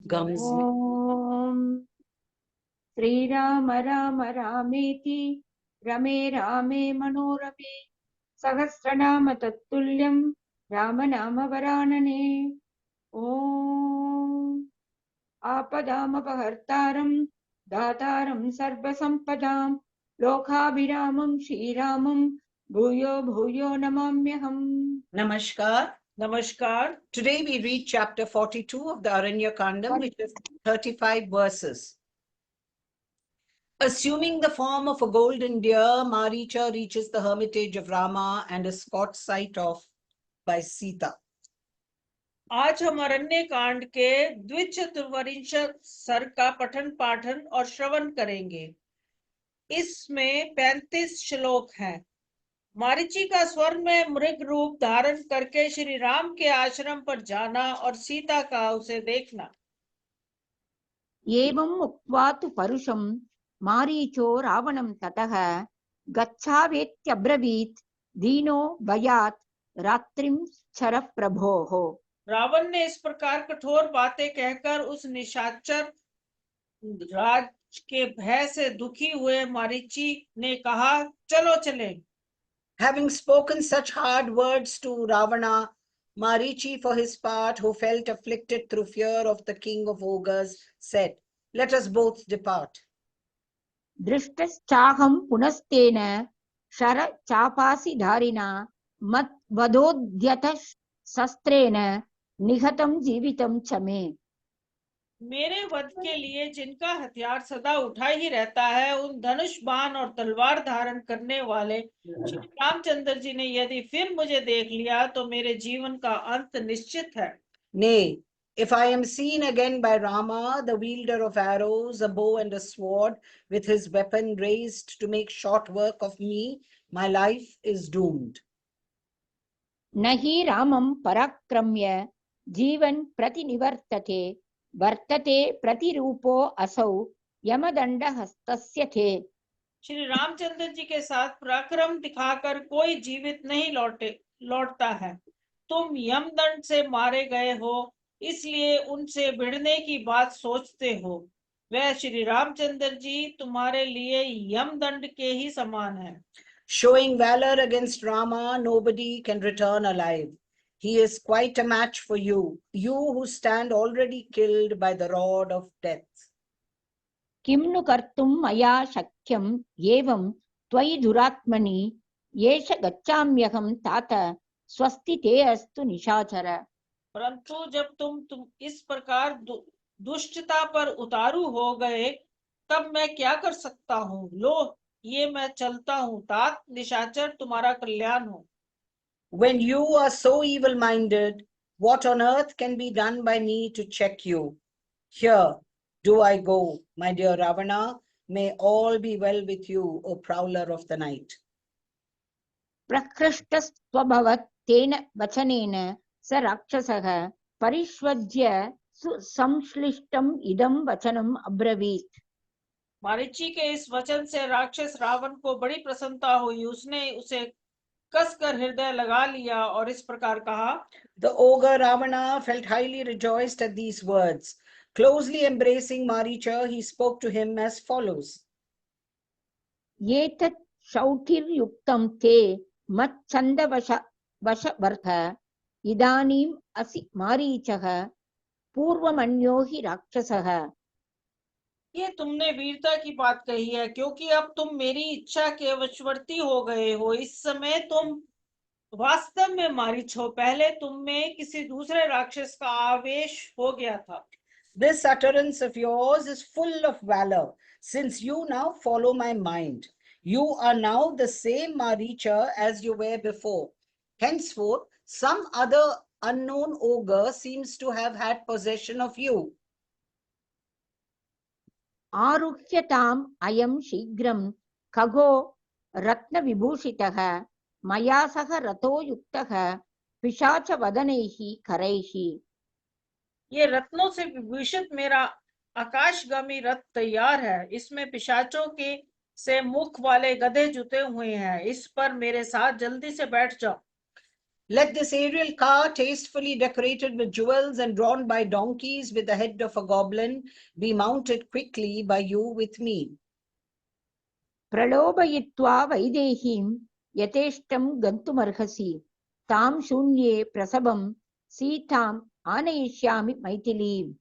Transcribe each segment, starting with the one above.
gums. ओम श्रीराम राम रामेति रमे रामे मनोरमे सहस्रनाम तत्तुल्यं राम नाम वरानने। ओम आपदामपहर्तारं दातारं सर्वसंपदां लोकाभिरामं श्रीरामं भूयो भूयो नमाम्यहम्। Namaskar. Namaskar. Today we read chapter 42 of the Aranya Kandam, which is 35 verses. Assuming the form of a golden deer, Maricha reaches the hermitage of Rama and is caught sight of by Sita. आज हम अरण्य कांड के द्विचतुर्वरिंश sir का पठन पाठन और श्रवण करेंगे। इसमें 35 श्लोक हैं। मारीची का स्वर्ग में मृग रूप धारण करके श्री राम के आश्रम पर जाना और सीता का उसे देखना। एवं उक्त्वा तु परुषं मारीचो रावणं ततः गच्छावेत्यब्रवीत् दीनो भयात् रात्रिं चर प्रभोः। रावण ने इस प्रकार कठोर बातें कहकर उस निशाचर राज के भय से दुखी हुए मारीची ने कहा, चलो चले। Having spoken such hard words to Ravana, Marichi, for his part, who felt afflicted through fear of the king of ogres, said, "Let us both depart." दृष्टश्चाहं पुनस्तेन शर चापासि धारिणा मत् वधोद्यत शस्त्रेण निहतं जीवितं च मे। मेरे वध के लिए जिनका हथियार सदा उठा ही रहता है, उन धनुष बाण और तलवार धारण करने वाले श्री रामचंद्र जी ने यदि फिर मुझे देख लिया तो मेरे जीवन का अंत निश्चित है। Nay, if I am seen again by Rama, the wielder of arrows, a bow and a sword, with his weapon raised to make short work of me, my life is doomed. न हि रामं पराक्रम्य जीवन प्रतिनिवर्तते वर्तते प्रतिरूपो असौ यमदंडहस्तस्य थे। श्री रामचंद्र जी के साथ पराक्रम दिखाकर कोई जीवित नहीं लौटता है। तुम यमदंड से मारे गए हो, इसलिए उनसे भिड़ने की बात सोचते हो। वह श्री रामचंद्र जी तुम्हारे लिए यमदंड के ही समान है। Showing valor against Rama, nobody can return alive. He is quite a match for you, you who stand already killed by the rod of death. किं नु कर्तुं मया शक्यं एवं त्वयि दुरात्मनि येष गच्छाम्यहं तात स्वस्ति ते अस्तु निशाचर। परंतु जब तुम इस प्रकार दुष्टता पर उतारू हो गए, तब मैं क्या कर सकता हूँ। लो, ये मैं चलता हूँ, तात निशाचर तुम्हारा कल्याण हो। When you are so evil-minded, what on earth can be done by me to check you? Here do I go, my dear Ravana. May all be well with you, O prowler of the night. प्रकृष्टस्त्वभवत् तेन वचनेन स राक्षसः परिष्वज्य संश्लिष्टम् इदं वचनम् अब्रवीत्। मारीची के इस वचन से राक्षस रावण को बड़ी प्रसन्नता हुई। उसने उसे कसकर हृदय लगा लिया और इस प्रकार कहा। The ogre Ravana felt highly rejoiced at these words. Closely embracing Maricha, he spoke to him as follows. एतत् शौठिर्युक्तं ते मच्छन्दवशवर्थ इदानीम् असि मारीचः पूर्वमन्यो हि राक्षसः। ये तुमने वीरता की बात कही है, क्योंकि अब तुम मेरी इच्छा के वशवर्ती हो गए हो। इस समय तुम वास्तव में मारीच हो। पहले तुम में किसी दूसरे राक्षस का आवेश हो गया था। This utterance of yours is full of valor, since you now follow my mind. You are now the same Maricha as you were before. Henceforth, some other unknown ogre seems to have had possession of you. आरुह्यताम् अयं शीघ्रं खगो रत्नविभूषितः मया सह रथो युक्तः पिशाचवदनैः करैः। ये रत्नों से विभूषित मेरा आकाशगामी रथ तैयार है। इसमें पिशाचों के से मुख वाले गधे जुटे हुए हैं। इस पर मेरे साथ जल्दी से बैठ जाओ। Let this aerial car, tastefully decorated with jewels and drawn by donkeys with the head of a goblin, be mounted quickly by you with me. प्रलोभयित्वा वैदेहीं यथेष्टं गन्तुमर्हसि तां शून्ये प्रसभं सीताम् आनयिष्यामि मैथिलीम्।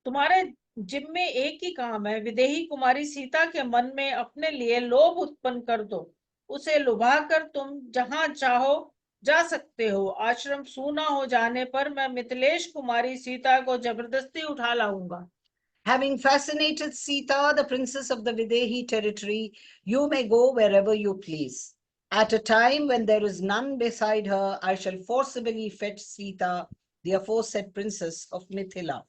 तुम्हारे जिम्मे एक ही काम है, विदेही कुमारी सीता के मन में अपने लिए लोभ उत्पन्न कर दो, उसे लुभाकर तुम जहां चाहो जा सकते हो। आश्रम सूना हो जाने पर मैं मिथिलेश कुमारी सीता को जबरदस्ती उठा लाऊंगा। Having fascinated Sita, the princess of the Videhi territory, you may go wherever you please. At a time when there is none beside her, I shall forcibly fetch Sita, the aforesaid princess of Mithila.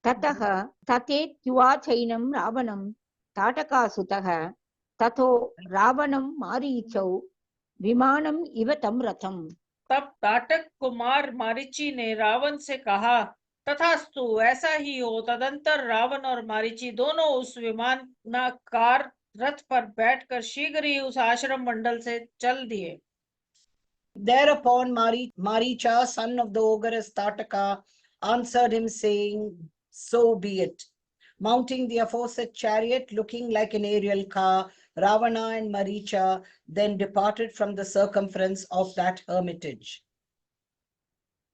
ततः तथेत्युवाचैनं रावणं ताटकासुतः ततो रावणं मारीचौ विमानम् इव तं रथम्। तब ताटक कुमार मारीची ने रावण से कहा, तथास्तु, ऐसा ही हो। तदंतर रावण और मारीची दोनों उस विमानाकार रथ पर बैठकर शीघ्र ही उस आश्रम मंडल से चल दिए। Thereupon Maricha, son of the ogress Tataka, answered him saying, so be it. Mounting the aforesaid chariot, looking like an aerial car, Ravana and Maricha then departed from the circumference of that hermitage.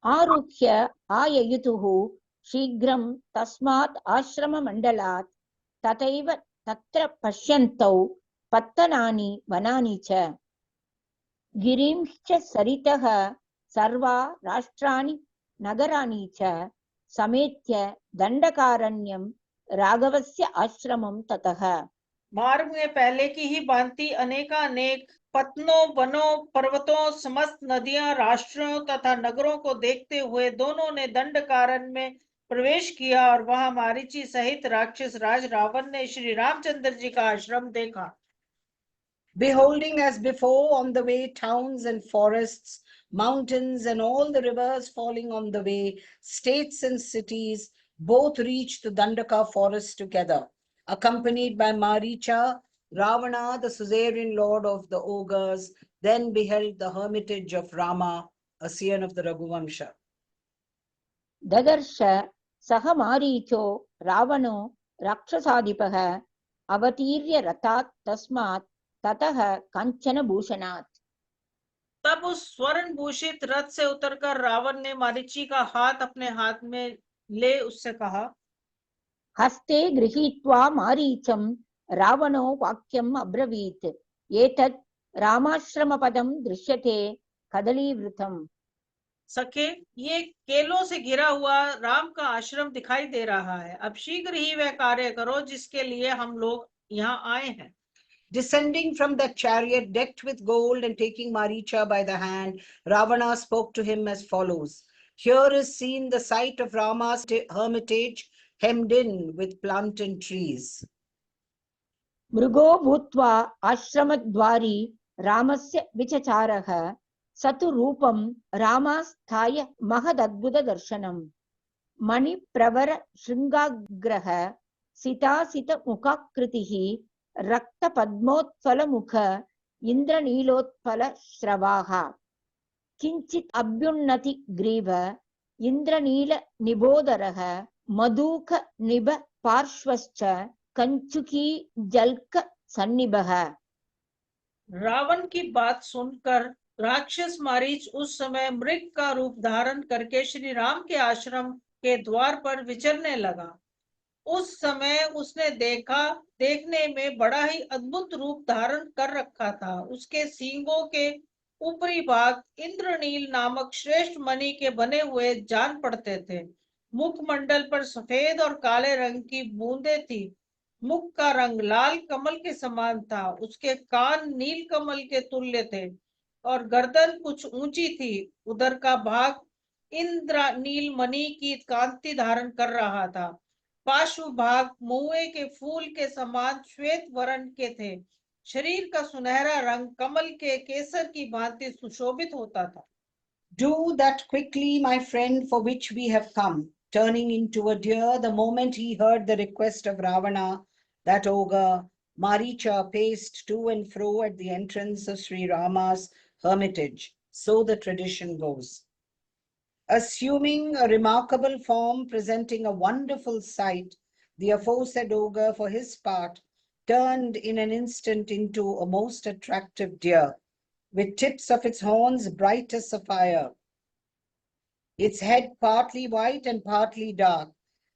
आरुह्य आययुतुः शीघ्रं तस्मात् आश्रममण्डलात् तथैव तत्र पश्यन्तौ पत्तनानि वनानि च गिरिंश्च सरितः सर्वा राष्ट्राणि नगराणि च समेत्य दण्डकारण्यं राघवस्य आश्रमं ततः। मार्ग में पहले की ही भांति अनेकानेक पत्नों, वनों, पर्वतों, समस्त नदियां, राष्ट्रों तथा नगरों को देखते हुए दोनों ने दंडकारण्य में प्रवेश किया और वहां मारीची सहित राक्षस राज रावण ने श्री रामचंद्र जी का आश्रम देखा। Beholding as before on the way towns and forests, mountains and all the rivers falling on the way, states and cities, both reached the Dandaka forest together. Accompanied by Maricha, Ravana, the suzerain lord of the ogres, then beheld the hermitage of Rama, a scion of the Raghuvamsha. ददर्श सह मारीचो रावणो राक्षसाधिपः अवतीर्य रथात् तस्मात् ततः कंचन भूषणात्। तब उस स्वर्ण भूषित रथ से उतरकर रावण ने मारीची का हाथ अपने हाथ में ले उससे कहा, हस्ते गृहीत्वा मारीचं रावणो वाक्यम् अब्रवीत् एतत् रामाश्रमपदं दृश्यते कदलीवृतम्। सखे, ये केलों से घिरा हुआ राम का आश्रम दिखाई दे रहा है। अब शीघ्र ही वह कार्य करो जिसके लिए हम लोग यहाँ आए हैं। Descending from that chariot decked with gold and taking Maricha by the hand, Ravana spoke to him as follows. Here is seen the site of Rama's hermitage, hemmed in with plantain trees. मृगो भूत्वा आश्रमद्वारी रामस्य विचचारः स तु रूपं रामास्थाय महदद्भुतदर्शनम् मणिप्रवर शृङ्गाग्रः सितासितमुखाकृतिः रक्तपद्मोत्फलमुख इन्द्रनीलोत्पलश्रवाः किञ्चित् अभ्युन्नति grieve इन्द्रनीलनिभोदरः मधुकनिभ पार्श्वश्च कंचुकी जल्क सन्निभः। रावण की बात सुनकर राक्षस मारीच उस समय मृग का रूप धारण करके श्री राम के आश्रम के द्वार पर विचरने लगा। उस समय उसने देखने में बड़ा ही अद्भुत रूप धारण कर रखा था। उसके सींगों के ऊपरी भाग इंद्रनील नामक श्रेष्ठ मणि के बने हुए जान पड़ते थे। मुखमंडल पर सफेद और काले रंग की बूंदें थी। मुख का रंग लाल कमल के समान था। उसके कान नील कमल के तुल्य थे और गर्दन कुछ ऊंची थी। उधर का भाग इंद्रनील मणि की कांति धारण कर रहा था। पार्श्व भाग महुए के फूल के समान श्वेत वर्ण के थे। शरीर का सुनहरा रंग कमल के केसर की भांति सुशोभित होता था। Do that quickly, my friend, for which we have come. Turning into a deer, the moment he heard the request of Ravana, that ogre, Maricha paced to and fro at the entrance of Sri Rama's hermitage. so the tradition goes. Assuming a remarkable form, presenting a wonderful sight, the aforesaid ogre, for his part, turned in an instant into a most attractive deer, with tips of its horns bright as sapphire, its head partly white and partly dark,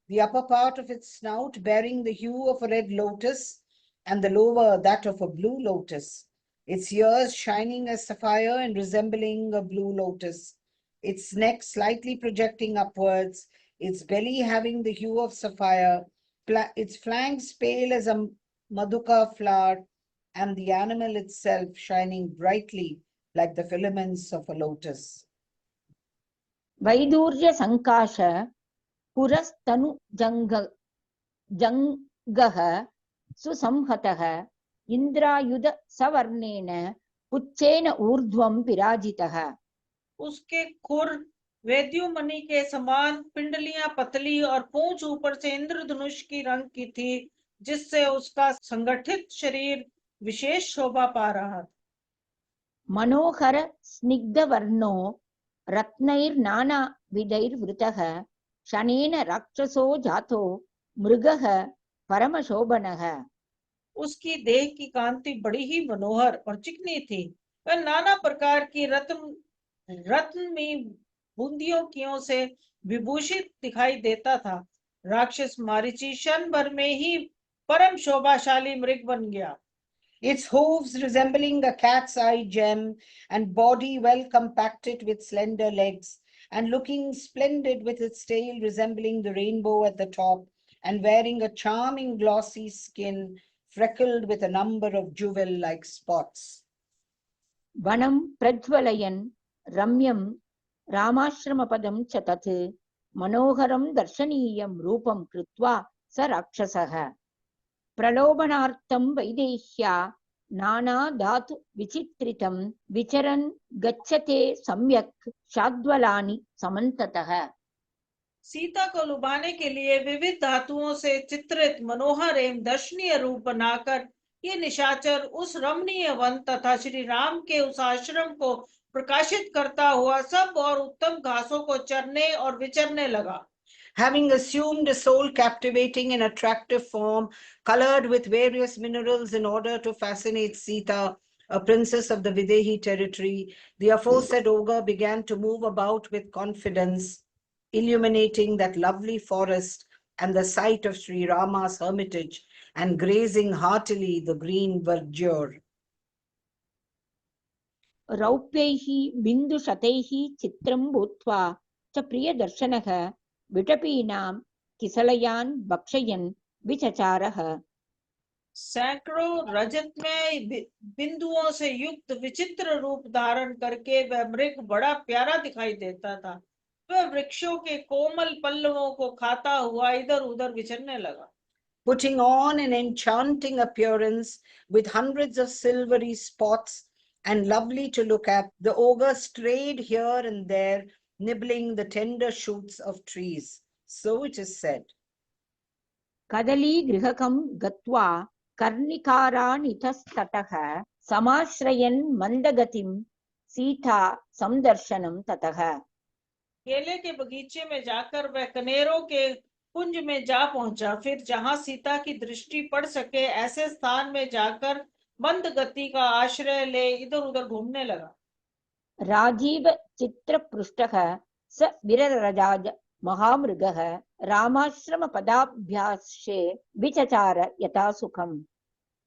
the upper part of its snout bearing the hue of a red lotus, and the lower that of a blue lotus, its ears shining as sapphire and resembling a blue lotus, its neck slightly projecting upwards, its belly having the hue of sapphire, its flanks pale as a maduka flower, and the animal itself shining brightly like the filaments of a lotus. वैदूर्य संकाश पुरस्तनु जंगः सुसंहतः इंद्रायुध सवर्णेन पुच्छेन ऊर्ध्वं विराजितः। उसके खुर वेद्युमणि के समान, पिंडलियां पतली और पूंछ ऊपर से इंद्रधनुष की रंग की थी, जिससे उसका संगठित शरीर विशेष शोभा पा रहा था। मनोहर स्निग्ध वर्णो रत्नैर्नाना विधैर्वृतः शनेन राक्षसो जातो मृगः परमशोभनः। उसकी देह की कांति बड़ी ही मनोहर और चिकनी थी। वह नाना प्रकार की रत्नमयी बूंदियों से विभूषित दिखाई देता था। राक्षस मारीची क्षण भर में ही परम शोभाशाली मृग बन गया। Its hooves resembling a cat's eye gem, and body well compacted with slender legs, and looking splendid with its tail resembling the rainbow at the top, and wearing a charming glossy skin, freckled with a number of jewel-like spots. वनं प्रज्वलयन् रम्यं रामाश्रमपदं च तत् मनोहरं दर्शनीयं रूपं कृत्वा स राक्षसः प्रलोभनार्थं वैदेह्या नाना धातु विचित्रितं विचरन् गच्छते सम्यक् शाद्वलानि समन्ततः। सीता को लुभाने के लिए विविध धातुओं से चित्रित मनोहर एवं दर्शनीय रूप बनाकर ये निशाचर उस रमणीय वन तथा श्री राम के उस आश्रम को प्रकाशित करता हुआ सब और उत्तम घासों को चरने और विचरने लगा। Having assumed a soul captivating and attractive form, colored with various minerals in order to fascinate Sita, a princess of the Videhi territory, the aforesaid ogre began to move about with confidence, illuminating that lovely forest and the site of Sri Rama's hermitage, and grazing heartily the green verdure. रौप्यैः बिन्दुशतैः चित्रं भूत्वा च प्रियदर्शनः विटपीनां किसलयान् भक्षयन् विचचारः। सैकड़ों रजतमय बिंदुओं से युक्त विचित्र रूप धारण करके वह मृग बड़ा प्यारा दिखाई देता था। वह वृक्षों के कोमल पल्लवों को खाता हुआ इधर उधर विचरने लगा। Putting on an enchanting appearance with hundreds of silvery spots and lovely to look at, the ogre strayed here and there, nibbling the tender shoots of trees. So it is said. कदली गृहकं गत्वा कर्णिकारानितस्ततः समाश्रयन् मंदगतिं सीता संदर्शनं ततः। केले के बगीचे में जाकर वह कनेरों के कुंज में जा पहुंचा। फिर जहां सीता की दृष्टि पड़ सके ऐसे स्थान में जाकर मंद गति का आश्रय ले इधर उधर घूमने लगा। राजीव चित्र पृष्ठः स विररजाज महामृगः रामाश्रम पदाभ्यासे विचचार यथा सुखम।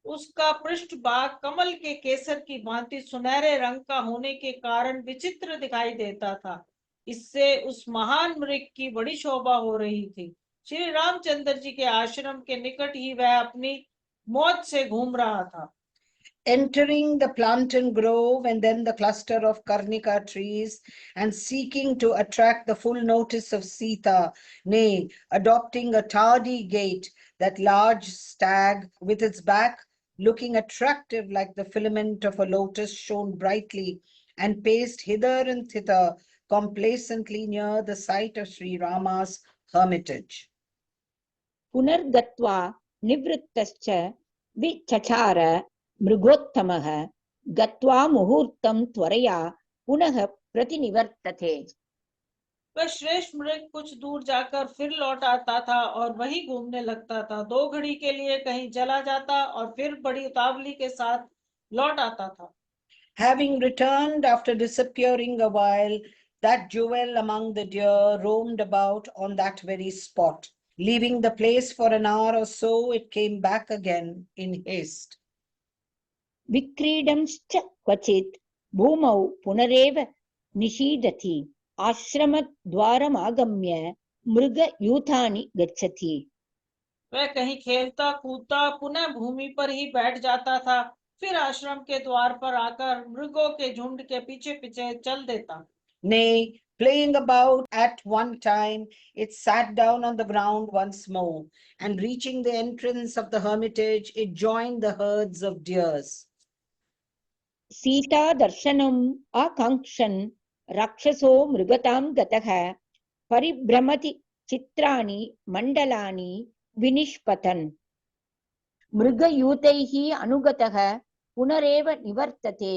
उसका पृष्ठ भाग कमल के केसर की भांति सुनहरे रंग का होने के कारण विचित्र दिखाई देता था। इससे उस महान मृग की बड़ी शोभा हो रही थी। श्री रामचंद्र जी के आश्रम के निकट ही वह अपनी मौज से घूम रहा था। Entering the plantain grove and then the cluster of Karnika trees, and seeking to attract the full notice of Sita, nay, adopting a tardy gait, that large stag with its back looking attractive like the filament of a lotus shone brightly, and paced hither and thither complacently near the site of Sri Rama's hermitage. पुनर्गत्वा निवृत्तश्च विचचार मृगोत्तमः गत्वा मुहूर्तं त्वरया पुनः प्रतिनिवर्तते। वह श्रेष्ठ मृग कुछ दूर जाकर फिर लौट आता था और वहीं घूमने लगता था। 2 घड़ी के लिए कहीं चला जाता और फिर बड़ी उतावली के साथ लौट आता था। Having returned after disappearing a while, that jewel among the deer roamed about on that very spot. Leaving the place for an hour or so, it came back again in haste. विक्रीडंश्च क्वचित् भूमौ पुनरेव निषीदति आश्रमद्वारमागम्य मृगयूथानि गच्छति। वह कहीं खेलता कूदता पुनः भूमि पर ही बैठ जाता था, फिर आश्रम के द्वार पर आकर मृगों के झुंड के पीछे पीछे चल देता। Nay, playing about at one time, it sat down on the ground once more, and reaching the entrance of the hermitage, it joined the herds of deers. Sita दर्शनम् आकांक्षन् राक्षसो मृगतां गतः परिभ्रमति चित्राणि मण्डलानि विनिष्पतन्। मृगयूथैः अनुगतः पुनरेव निवर्तते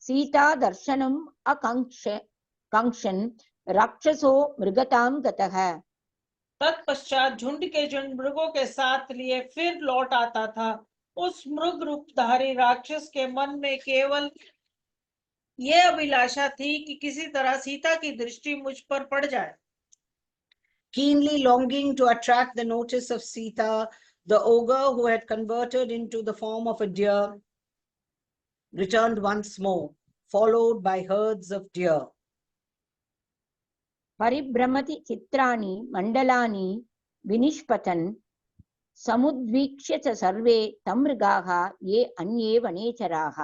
सीता दर्शनम् आकांक्षन् राक्षसो मृगतां गतः। तत्पश्चात झुंड के झुंड मृगों के साथ लिए फिर लौट आता था। उस मृग रूपधारी राक्षस के मन में केवल यह अभिलाषा थी कि किसी तरह सीता की दृष्टि मुझ पर पड़ जाए। Keenly longing to attract the notice of Sita, the ogre who had converted into the form of a deer returned once more, followed by herds of deer. परिभ्रमति चित्राणि मण्डलानि विनिष्पतन् समुद्वीक्ष्य च सर्वे तं मृगाः ये अन्ये वनेचराः।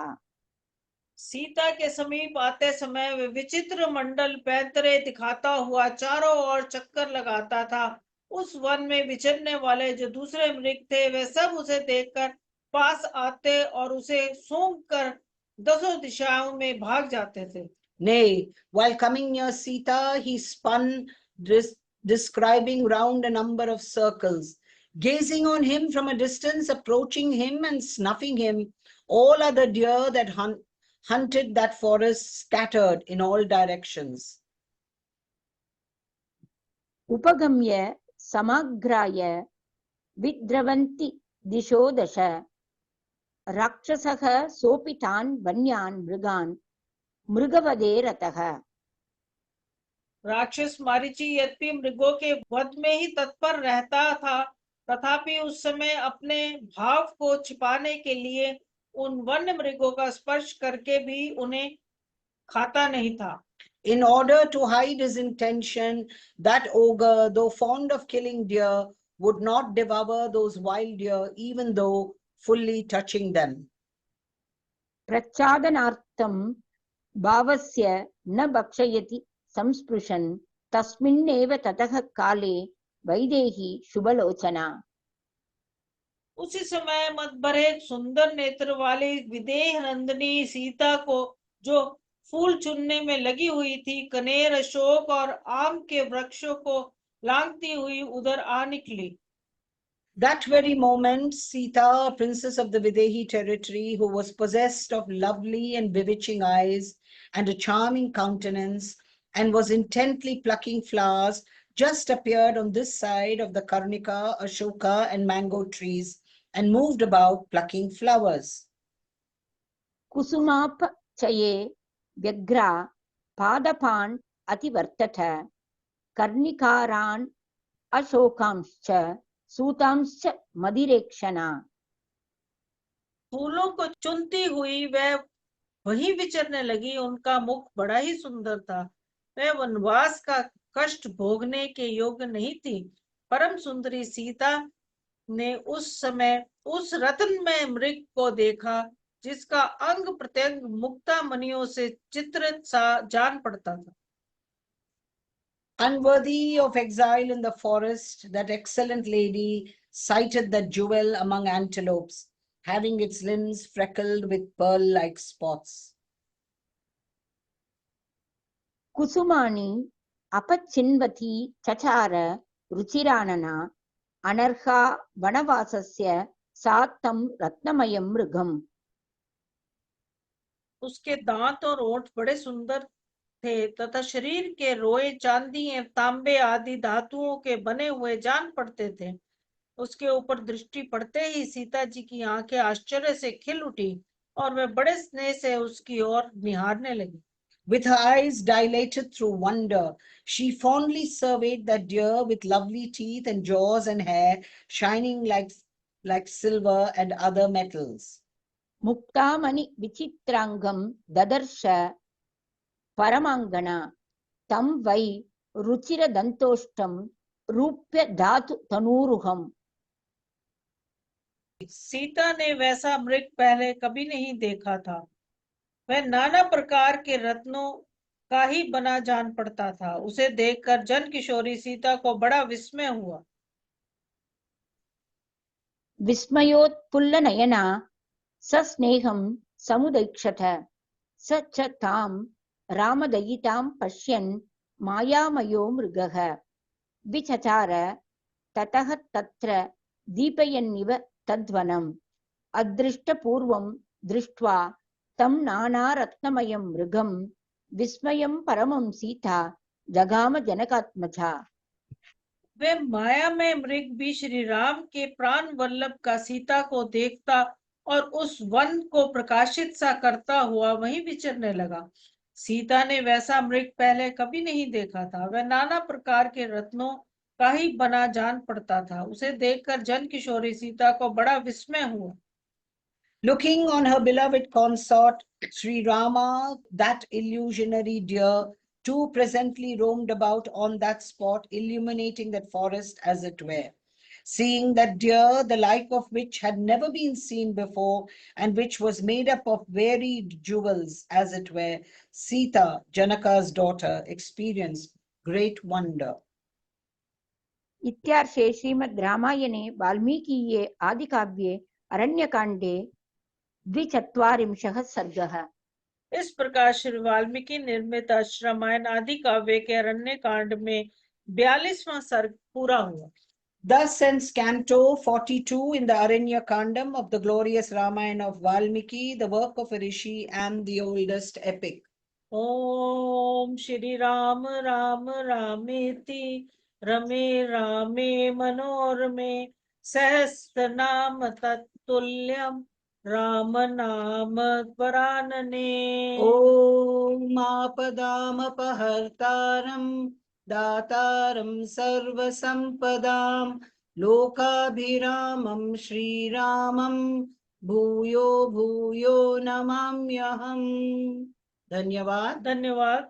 सीता के समीप आते समय वे विचित्र मंडल पैंतरे दिखाता हुआ चारों ओर चक्कर लगाता था। उस वन में विचरने वाले जो दूसरे मृग थे, वे सब उसे देखकर पास आते और उसे सूंघकर दसों दिशाओं में भाग जाते थे। Nay, while coming near Sita, he spun, describing round a number of circles. Gazing on him from a distance, approaching him and snuffing him, all other deer that hunted that forest scattered in all directions. उपगम्य समाग्राय विद्रवन्ति दिशो दश राक्षसः सोऽपि तान् वन्यान् मृगान् मृगवधे रतः। राक्षस मारीची यद्यपि मृगों के वध में ही तत्पर रहता था, तथापि उस समय अपने भाव को छिपाने के लिए उन वन्य मृगों का स्पर्श करके भी उन्हें खाता नहीं था। In order to hide his intention, that ogre, though fond of killing deer, would not devour those wild deer, even though fully touching them. प्रच्छादनार्थं भावस्य न भक्षयति संस्पृशन् तस्मिन्नेव ततः काले वैदेही शुभलोचना। उसी समय मत भरे सुंदर नेत्र वाली विदेह नंदिनी सीता को, जो फूल चुनने में लगी हुई थी, कनेर, अशोक और आम के वृक्षों को लांघती हुई उधर आ निकली। That very moment, Sita, princess of the Videhi territory, who was possessed of lovely and bewitching eyes and a charming countenance, and was intently plucking flowers, just appeared on this side of the Karnika, Ashoka, and mango trees, and moved about plucking flowers. कुसुमाप चये व्यग्रा पादपान् अतिवर्तत कर्णिकारान् अशोकांश्च सूतांश्च मदिरेक्षणा। फूलों को चुनती हुई वह वहीं विचरने लगी। उनका मुख बड़ा ही सुंदर था। वह वनवास का कष्ट भोगने के योग्य नहीं थी। परम सुंदरी सीता ने उस समय उस रत्नमय मृग को देखा, जिसका अंग प्रत्यंग मुक्ता मणियों से चित्रित सा जान पड़ता था। Unworthy of exile in the forest, that excellent lady sighted that jewel among antelopes, having its limbs freckled with pearl-like spots. कुसुमानि अपचिन्वती चचार रुचिरानना अनर्हा वनवासस्य सात्तं रत्नमयं मृगम्। उसके दांत और ओठ बड़े सुंदर थे तथा शरीर के रोए चांदी एवं तांबे आदि धातुओं के बने हुए जान पड़ते थे। उसके ऊपर दृष्टि पड़ते ही सीता जी की आंखें आश्चर्य से खिल उठी और वे बड़े स्नेह से उसकी ओर निहारने लगी। With her eyes dilated through wonder, she fondly surveyed that deer with lovely teeth and jaws and hair shining like silver and other metals. मुक्तामणि विचित्रांगम ददर्श परमांगना तम वै रुचिर दंतोष्टम रूप्य धातु तनूरुहम। सीता ने वैसा मृग पहले कभी नहीं देखा था। वह नाना प्रकार के रत्नों का ही बना जान पड़ता था। उसे देखकर जन किशोरी सीता को बड़ा विस्मय हुआ। विस्मयोत्फुल्ल नयना सस्नेहं समुदैक्षत स च तां रामदयितां पश्यन् मायामयो मृगः विचचार ततः तत्र दीपयन्निव तद्वनम् अदृष्टपूर्वं दृष्ट्वा तं नानारत्नमयं मृगं विस्मयं परमं सीता जगाम जनकात्मजा। वे माया में मृग भी श्री राम के प्राण वल्लभ का सीता को देखता और उस वन को प्रकाशित सा करता हुआ वहीं विचरने लगा। सीता ने वैसा मृग पहले कभी नहीं देखा था। वह नाना प्रकार के रत्नों का ही बना जान पड़ता था। उसे देखकर जन किशोरी सीता को बड़ा विस्मय हुआ। Looking on her beloved consort, Sri Rama, that illusionary deer, too presently roamed about on that spot, illuminating that forest as it were. Seeing that deer, the like of which had never been seen before, and which was made up of varied jewels, as it were, Sita, Janaka's daughter, experienced great wonder. इत्यार्षे श्रीमद् रामायणे वाल्मीकीये आदिकाव्ये अरण्यकाण्डे 24 सर्गः। इस प्रकार श्री वाल्मीकि निर्मित रामायण आदि काव्य के अरण्य कांड में 42वां सर्ग पूरा हुआ। Thus ends Canto 42 in the Aranya Kandam of the glorious Ramayana of Valmiki, the work of a rishi and the oldest epic. Om Shri Ram Ram Rameti Rame Rame Manorame Sahasranam Tattulyam Ram Naam Paranane. Om Apadam Apahartaram Dataram Sarvasampadam Lokabhiramam Shri Ramam Bhuyo Bhuyo Namamyaham. धन्यवाद। धन्यवाद।